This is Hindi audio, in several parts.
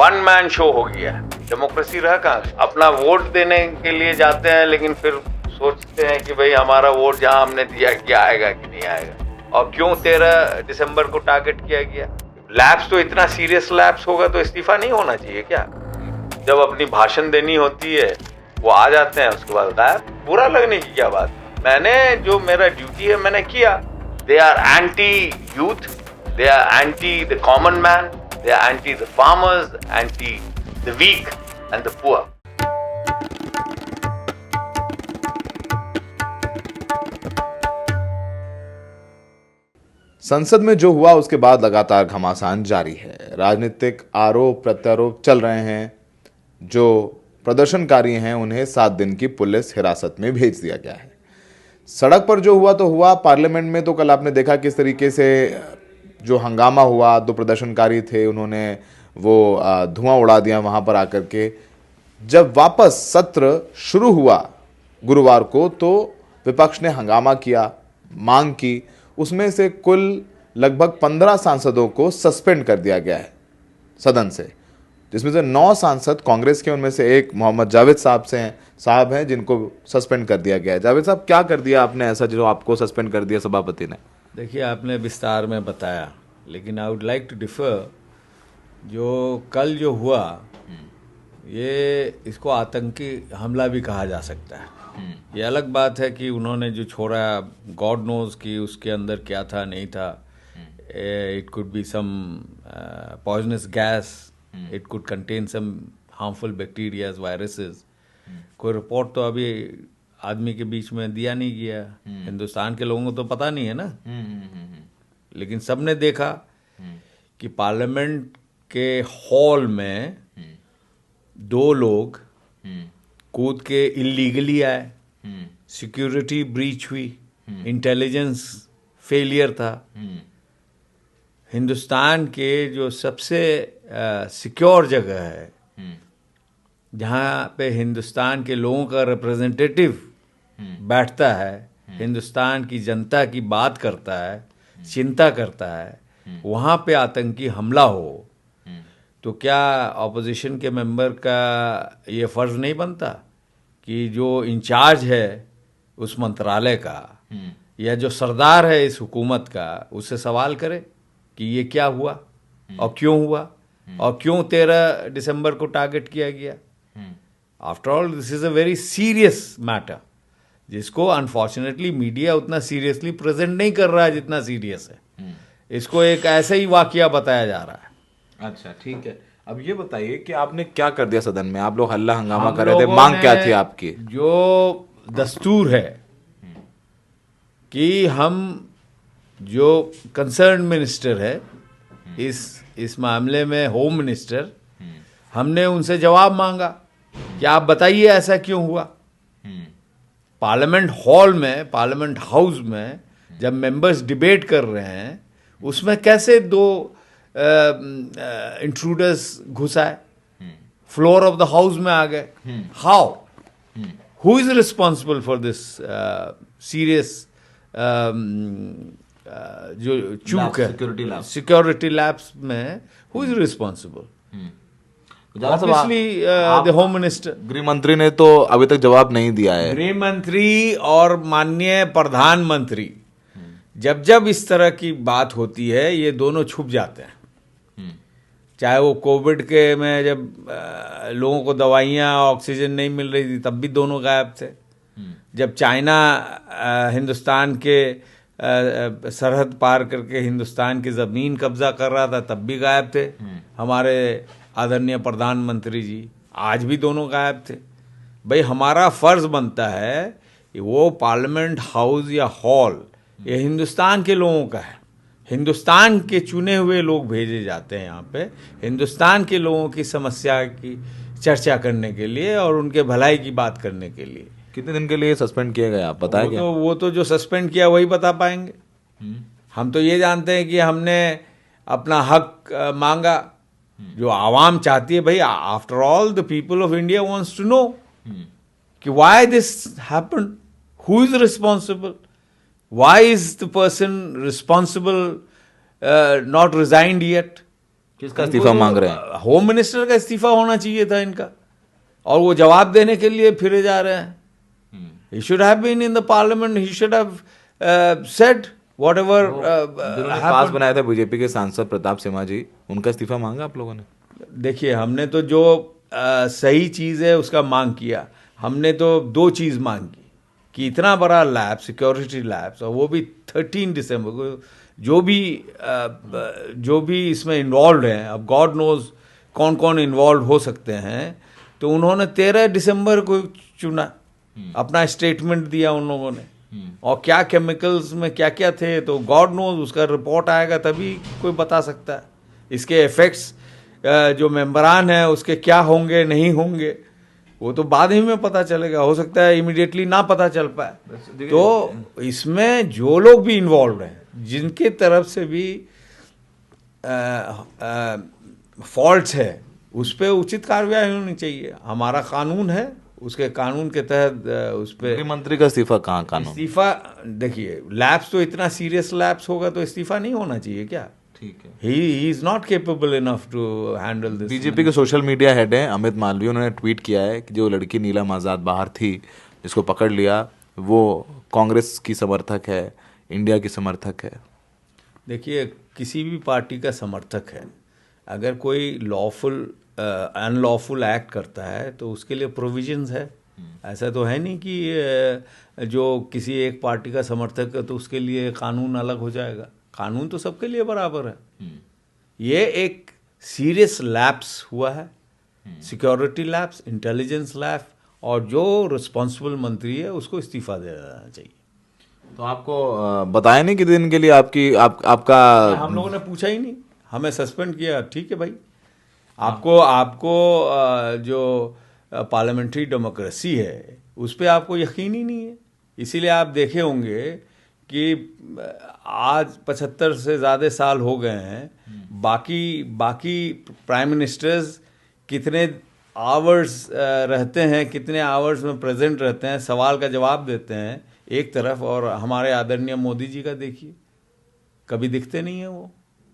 वन मैन शो हो गया है। डेमोक्रेसी रहा कहाँ? अपना वोट देने के लिए जाते हैं, लेकिन फिर सोचते हैं कि भाई हमारा वोट जहां हमने दिया कि आएगा कि नहीं आएगा। और क्यों 13 दिसंबर को टारगेट किया गया? लैप्स तो इतना सीरियस लैप्स होगा तो इस्तीफा नहीं होना चाहिए क्या? जब अपनी भाषण देनी होती है वो आ जाते हैं, उसके बाद गायब। बुरा लगने की क्या बात? मैंने जो मेरा ड्यूटी है मैंने किया। They are anti youth, they are anti the common man, they are anti the farmers, anti the weak and the poor. संसद में जो हुआ उसके बाद लगातार घमासान जारी है। राजनीतिक आरोप प्रत्यारोप चल रहे हैं। जो प्रदर्शनकारी हैं उन्हें 7 दिन की पुलिस हिरासत में भेज दिया गया है। सड़क पर जो हुआ तो हुआ। पार्लियामेंट में तो कल आपने देखा किस तरीके से जो हंगामा हुआ। 2 प्रदर्शनकारी थे, उन्होंने वो धुआं उड़ा दिया वहां पर आकर के। जब वापस सत्र शुरू हुआ गुरुवार को तो विपक्ष ने हंगामा किया, मांग की। उसमें से कुल लगभग 15 सांसदों को सस्पेंड कर दिया गया है सदन से, जिसमें से 9 सांसद कांग्रेस के, उनमें से एक मोहम्मद जावेद साहब हैं जिनको सस्पेंड कर दिया गया है। जावेद साहब, क्या कर दिया आपने ऐसा जो आपको सस्पेंड कर दिया सभापति ने? देखिए, आपने विस्तार में बताया, लेकिन I would like to differ. जो कल जो हुआ ये इसको आतंकी हमला भी कहा जा सकता है। ये अलग बात है कि उन्होंने जो छोड़ा, गॉड नोज कि उसके अंदर क्या था नहीं था। It could be some poisonous gas, it could contain some harmful bacterias, viruses. कोई रिपोर्ट तो अभी आदमी के बीच में दिया नहीं गया। हिंदुस्तान के लोगों को तो पता नहीं है ना। लेकिन सबने देखा कि पार्लियामेंट के हॉल में 2 लोग कूद के इलीगली आए, सिक्योरिटी ब्रीच हुई, इंटेलिजेंस फेलियर था। हिंदुस्तान के जो सबसे सिक्योर जगह है, जहाँ पे हिंदुस्तान के लोगों का रिप्रेजेंटेटिव बैठता है, हिंदुस्तान की जनता की बात करता है, चिंता करता है, वहाँ पे आतंकी हमला हो तो क्या ऑपोजिशन के मेंबर का ये फ़र्ज़ नहीं बनता कि जो इंचार्ज है उस मंत्रालय का या जो सरदार है इस हुकूमत का, उससे सवाल करे कि ये क्या हुआ और क्यों हुआ और क्यों 13 दिसंबर को टारगेट किया गया। After all this is a very serious matter, जिसको अनफॉर्चुनेटली मीडिया उतना सीरियसली प्रेजेंट नहीं कर रहा है जितना सीरियस है। इसको एक ऐसे ही वाकया बताया जा रहा है। अच्छा, ठीक है। अब ये बताइए कि आपने क्या कर दिया सदन में? आप लोग हल्ला हंगामा कर रहे थे, मांग क्या थी आपकी? जो दस्तूर है कि हम जो कंसर्न मिनिस्टर है इस मामले में, होम मिनिस्टर, हमने उनसे जवाब मांगा कि आप बताइए ऐसा क्यों हुआ। पार्लियामेंट हॉल में, पार्लियामेंट हाउस में जब मेंबर्स डिबेट कर रहे हैं, उसमें कैसे 2 इंट्रूडर्स घुस आए, फ्लोर ऑफ द हाउस में आ गए? How? Who is responsible for this serious जो चूक है सिक्योरिटी लैब्स में? Who is responsible? Obviously the home minister. गृह मंत्री ने तो अभी तक जवाब नहीं दिया है। गृह मंत्री और माननीय प्रधानमंत्री, जब जब इस तरह की बात होती है ये दोनों छुप जाते हैं। चाहे वो कोविड के में जब लोगों को दवाइयाँ, ऑक्सीजन नहीं मिल रही थी, तब भी दोनों गायब थे। जब चाइना हिंदुस्तान के सरहद पार करके हिंदुस्तान की ज़मीन कब्जा कर रहा था, तब भी गायब थे हमारे आदरणीय प्रधानमंत्री जी। आज भी दोनों गायब थे। भाई, हमारा फ़र्ज़ बनता है कि वो पार्लियामेंट हाउस या हॉल ये हिंदुस्तान के लोगों का है। हिंदुस्तान के चुने हुए लोग भेजे जाते हैं यहाँ पे हिंदुस्तान के लोगों की समस्या की चर्चा करने के लिए और उनके भलाई की बात करने के लिए। कितने दिन के लिए सस्पेंड किए गए आप बताएं क्या? वो तो जो सस्पेंड किया वही बता पाएंगे। हम तो ये जानते हैं कि हमने अपना हक मांगा जो आवाम चाहती है। भाई, after all the people of India wants to know कि why this happened, who is responsible, why is the person responsible not resigned yet? किसका इस्तीफा मांग रहे हैं? होम मिनिस्टर का इस्तीफा होना चाहिए था इनका, और वो जवाब देने के लिए फिरे जा रहे हैं। He should have been in the parliament. He should have said whatever जिन्होंने पास बनाया था बीजेपी के सांसद प्रताप सिम्हा जी, उनका इस्तीफा मांगा आप लोगों ने? देखिए, हमने तो जो सही चीज़ है उसका मांग किया। हमने तो 2 चीज़ मांग की कि इतना बड़ा लैब, सिक्योरिटी लैब्स, और वो भी 13 दिसंबर को, जो भी इसमें इन्वॉल्व हैं, अब गॉड नोज कौन कौन इन्वॉल्व हो सकते हैं, तो उन्होंने 13 दिसंबर को चुना, अपना स्टेटमेंट दिया उन लोगों ने। और क्या केमिकल्स में क्या क्या थे, तो गॉड नोज, उसका रिपोर्ट आएगा तभी कोई बता सकता है। इसके इफेक्ट्स जो मेंबरान है उसके क्या होंगे नहीं होंगे, वो तो बाद ही में पता चलेगा। हो सकता है इमीडिएटली ना पता चल पाए। तो इसमें जो लोग भी इन्वॉल्व हैं, जिनके तरफ से भी फॉल्ट्स है, उस पर उचित कार्रवाई होनी चाहिए। हमारा कानून है, उसके कानून के तहत उस पर। गृह मंत्री का इस्तीफा कहाँ कानून? इस्तीफा, देखिए, लैप्स तो इतना सीरियस लैप्स होगा तो इस्तीफा नहीं होना चाहिए क्या? ठीक है। He is not capable enough to handle this. BJP के सोशल मीडिया हेड हैं अमित मालवीय, उन्होंने ट्वीट किया है कि जो लड़की नीलम आज़ाद बाहर थी, जिसको पकड़ लिया, वो कांग्रेस की समर्थक है, इंडिया की समर्थक है। देखिए, किसी भी पार्टी का समर्थक है, अगर कोई लॉफुल अनलॉफुल एक्ट करता है तो उसके लिए प्रोविजंस है। ऐसा तो है नहीं कि जो किसी एक पार्टी का समर्थक है तो उसके लिए कानून अलग हो जाएगा। कानून तो सबके लिए बराबर है। ये एक सीरियस लैप्स हुआ है, सिक्योरिटी लैप्स, इंटेलिजेंस लैप्स, और जो रिस्पॉन्सिबल मंत्री है उसको इस्तीफा दे देना चाहिए। तो आपको बताया नहीं कितने दिन के लिए आपका? हम लोगों ने पूछा ही नहीं, हमें सस्पेंड किया। ठीक है भाई, आपको जो पार्लियामेंट्री डेमोक्रेसी है उस पर आपको यकीन ही नहीं है। इसीलिए आप देखे होंगे कि आज 75 से ज़्यादा साल हो गए हैं, बाकी प्राइम मिनिस्टर्स कितने आवर्स रहते हैं, कितने आवर्स में प्रेजेंट रहते हैं, सवाल का जवाब देते हैं एक तरफ, और हमारे आदरणीय मोदी जी का देखिए, कभी दिखते नहीं है। वो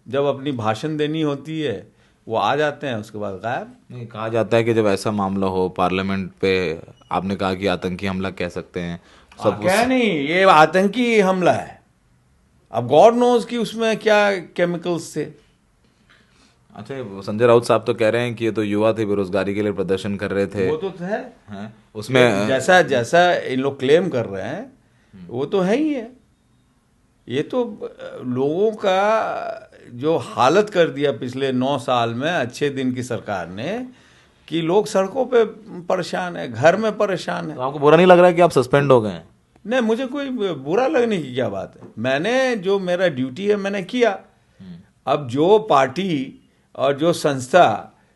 जब अपनी भाषण देनी होती है वो आ जाते हैं, उसके बाद गायब। नहीं, कहा जाता है कि जब ऐसा मामला हो पार्लियामेंट पे, आपने कहा कि आतंकी हमला कह सकते हैं, सब क्या नहीं, ये आतंकी हमला है। अब गॉड नोज कि उसमें क्या केमिकल्स थे। अच्छा, संजय राउत साहब तो कह रहे हैं कि ये तो युवा थे, बेरोजगारी के लिए प्रदर्शन कर रहे थे। वो तो है, हैं? उसमें जैसा इन लोग क्लेम कर रहे हैं वो तो है ही है। ये तो लोगों का जो हालत कर दिया पिछले 9 साल में अच्छे दिन की सरकार ने, कि लोग सड़कों पे परेशान है, घर में परेशान है। तो आपको बुरा नहीं लग रहा है कि आप सस्पेंड हो गए हैं? नहीं, मुझे कोई बुरा लगने की क्या बात है। मैंने जो मेरा ड्यूटी है मैंने किया। अब जो पार्टी और जो संस्था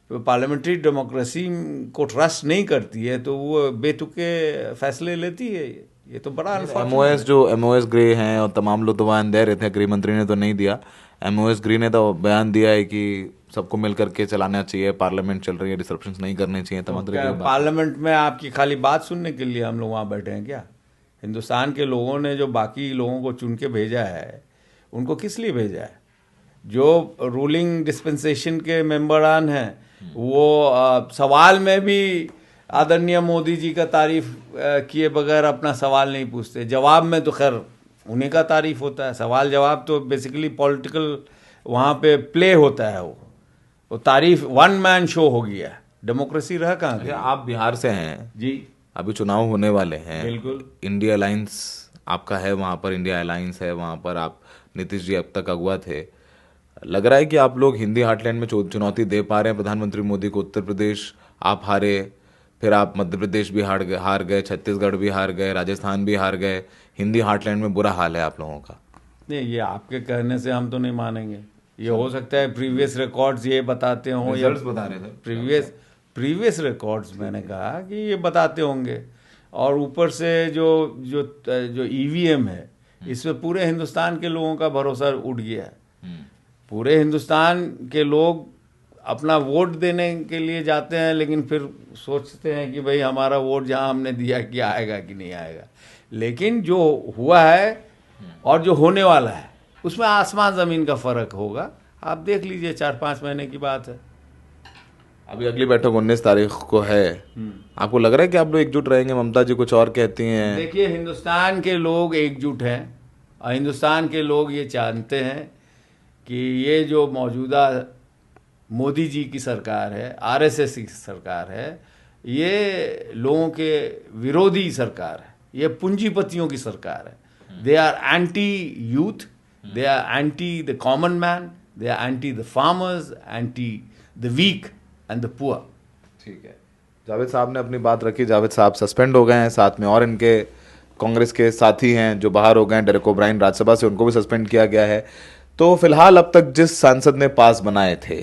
पार्लियामेंट्री डेमोक्रेसी को ट्रस्ट नहीं करती है तो वो बेतुके फैसले लेती है। ये तो बड़ा एमओएस ग्रे हैं और तमाम लोग तो बयान दे रहे थे, गृह मंत्री ने तो नहीं दिया, एमओएस ग्रे ने तो बयान दिया है कि सबको मिल करके चलाना चाहिए, पार्लियामेंट चल रही है, डिसरप्शंस नहीं करने चाहिए। पार्लियामेंट में आपकी खाली बात सुनने के लिए हम लोग वहाँ बैठे हैं क्या? हिंदुस्तान के लोगों ने जो बाकी लोगों को चुन के भेजा है, उनको किस लिए भेजा है? जो रूलिंग डिस्पेंसेशन के मेंबरान हैं वो सवाल में भी आदरणीय मोदी जी का तारीफ किए बगैर अपना सवाल नहीं पूछते। जवाब में तो खैर उन्हीं का तारीफ होता है। सवाल जवाब तो बेसिकली पॉलिटिकल वहाँ पे प्ले होता है। वो तारीफ वन मैन शो हो गया। डेमोक्रेसी रहा कहाँ गया? आप बिहार से हैं जी, अभी चुनाव होने वाले हैं। बिल्कुल। इंडिया अलायंस आपका है वहाँ पर, इंडिया अलायंस है वहाँ पर, आप नीतीश जी अब तक अगुआ थे। लग रहा है कि आप लोग हिंदी हार्टलैंड में चुनौती दे पा रहे हैं प्रधानमंत्री मोदी को। उत्तर प्रदेश आप हारे, फिर आप मध्य प्रदेश भी हार गए, छत्तीसगढ़ भी हार गए, राजस्थान भी हार गए। हिंदी हार्टलैंड में बुरा हाल है आप लोगों का। नहीं, ये आपके कहने से हम तो नहीं मानेंगे। ये हो सकता है प्रीवियस रिकॉर्ड्स ये बताते हों, या बता रहे थे प्रीवियस रिकॉर्ड्स मैंने कहा कि ये बताते होंगे। और ऊपर से जो ईवीएम है, इसमें पूरे हिंदुस्तान के लोगों का भरोसा उठ गया है। पूरे हिंदुस्तान के लोग अपना वोट देने के लिए जाते हैं, लेकिन फिर सोचते हैं कि भाई हमारा वोट जहां हमने दिया कि आएगा कि नहीं आएगा। लेकिन जो हुआ है और जो होने वाला है उसमें आसमान ज़मीन का फ़र्क होगा। आप देख लीजिए, 4-5 महीने की बात है। अभी अगली बैठक 19 तारीख को है। आपको लग रहा है कि आप लोग एकजुट रहेंगे? ममता जी कुछ और कहती हैं। देखिए, हिंदुस्तान के लोग एकजुट हैं और हिंदुस्तान के लोग ये जानते हैं कि ये जो मौजूदा मोदी जी की सरकार है, आरएसएस की सरकार है, ये लोगों के विरोधी सरकार है, ये पूंजीपतियों की सरकार है। They are anti youth, they are anti the common man, they are anti the farmers, anti the weak and the poor. ठीक है, जावेद साहब ने अपनी बात रखी। जावेद साहब सस्पेंड हो गए हैं, साथ में और इनके कांग्रेस के साथी हैं जो बाहर हो गए हैं। डेरेक ओब्रायन राज्यसभा से, उनको भी सस्पेंड किया गया है। तो फिलहाल अब तक जिस सांसद ने पास बनाए थे,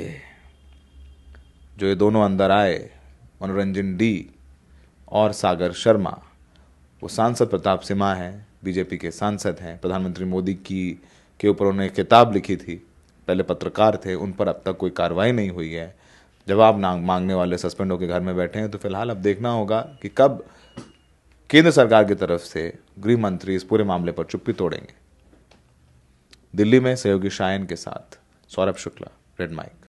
जो ये दोनों अंदर आए, मनोरंजन डी और सागर शर्मा, वो सांसद प्रताप सिम्हा हैं, बीजेपी के सांसद हैं। प्रधानमंत्री मोदी के ऊपर उन्होंने किताब लिखी थी, पहले पत्रकार थे, उन पर अब तक कोई कार्रवाई नहीं हुई है। जवाब मांगने वाले सस्पेंड होकर घर में बैठे हैं। तो फिलहाल अब देखना होगा कि कब केंद्र सरकार की तरफ से गृह मंत्री इस पूरे मामले पर चुप्पी तोड़ेंगे। दिल्ली में सहयोगी शायन के साथ सौरभ शुक्ला, रेड माइक।